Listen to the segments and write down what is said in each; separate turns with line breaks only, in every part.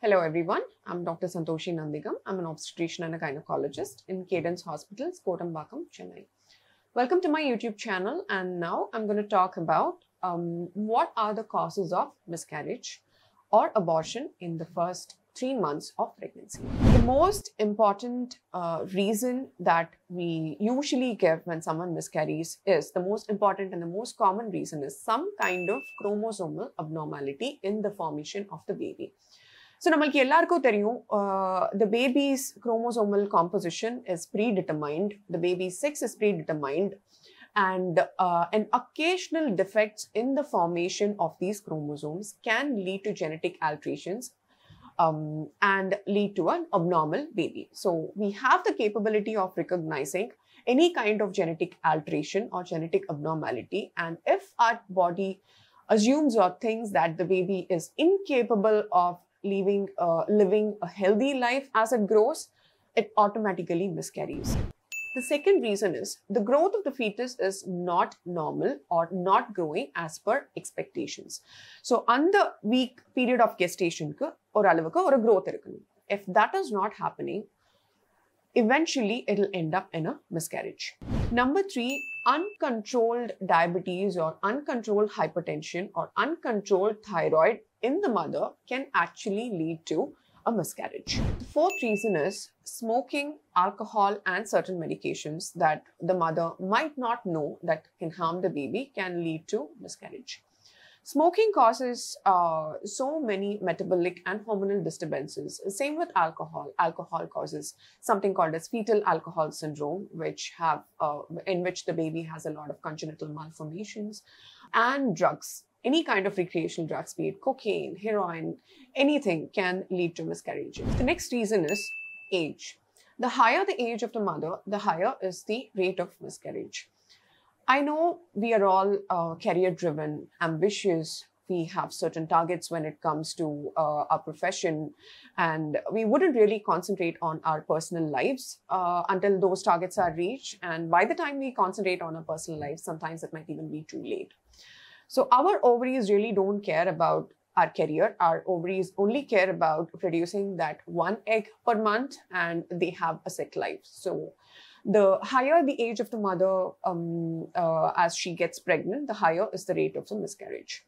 Hello everyone, I'm Dr. Santoshi Nandigam. I'm an obstetrician and a gynecologist in Cadence Hospitals, Kodambakkam, Chennai. Welcome to my YouTube channel, and now I'm going to talk about what are the causes of miscarriage or abortion in the first 3 months of pregnancy. The most important reason that we usually give when someone miscarries is, the most important and the most common reason is some kind of chromosomal abnormality in the formation of the baby. So, நம்மளுக்கு எல்லாருக்கும் தெரியும், the baby's chromosomal composition is predetermined, the baby's sex is predetermined, and occasional defects in the formation of these chromosomes can lead to genetic alterations and lead to an abnormal baby. So, we have the capability of recognizing any kind of genetic alteration or genetic abnormality, and if our body assumes or thinks that the baby is incapable of living a healthy life as it grows, it automatically miscarries. The second reason is the growth of the fetus is not normal or not growing as per expectations. So, on the week period of gestation, or growth irukkum. If that is not happening, eventually it will end up in a miscarriage. Number 3, uncontrolled diabetes or uncontrolled hypertension or uncontrolled thyroid in the mother can actually lead to a miscarriage. The fourth reason is smoking, alcohol, and certain medications that the mother might not know that can harm the baby can lead to miscarriage. Smoking causes so many metabolic and hormonal disturbances. Same with alcohol. Alcohol causes something called as fetal alcohol syndrome, in which the baby has a lot of congenital malformations. And drugs. Any kind of recreational drugs, be it cocaine, heroin, anything can lead to miscarriages. The next reason is age. The higher the age of the mother, the higher is the rate of miscarriage. I know we are all career-driven, ambitious. We have certain targets when it comes to our profession, and we wouldn't really concentrate on our personal lives until those targets are reached. And by the time we concentrate on our personal lives, sometimes it might even be too late. So our ovaries really don't care about our career. Our ovaries only care about producing that 1 egg per month, and they have a set life. So the higher the age of the mother as she gets pregnant, the higher is the rate of the miscarriage.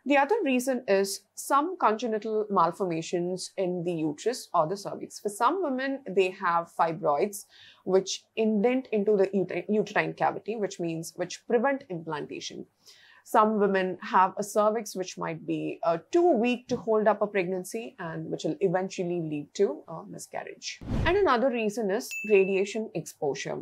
The other reason is some congenital malformations in the uterus or the cervix. For some women, they have fibroids which indent into the uterine cavity, which prevent implantation. Some women have a cervix which might be too weak to hold up a pregnancy, and which will eventually lead to a miscarriage. And another reason is radiation exposure.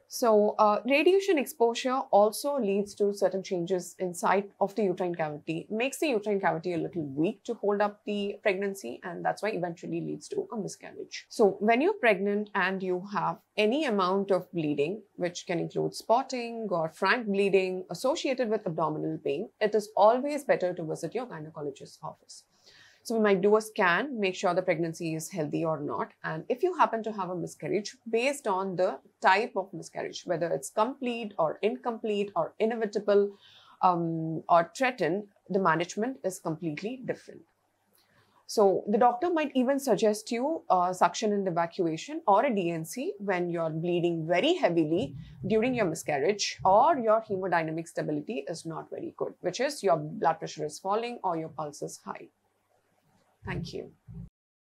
So, radiation exposure also leads to certain changes inside of the uterine cavity, makes the uterine cavity a little weak to hold up the pregnancy, and that's why eventually leads to a miscarriage. So, when you're pregnant and you have any amount of bleeding, which can include spotting or frank bleeding associated with abdominal pain, it is always better to visit your gynecologist's office. So we might do a scan, make sure the pregnancy is healthy or not. And if you happen to have a miscarriage, based on the type of miscarriage, whether it's complete or incomplete or inevitable or threatened, the management is completely different. So the doctor might even suggest you suction and evacuation or a DNC when you're bleeding very heavily during your miscarriage, or your hemodynamic stability is not very good, which is your blood pressure is falling or your pulse is high. Thank you.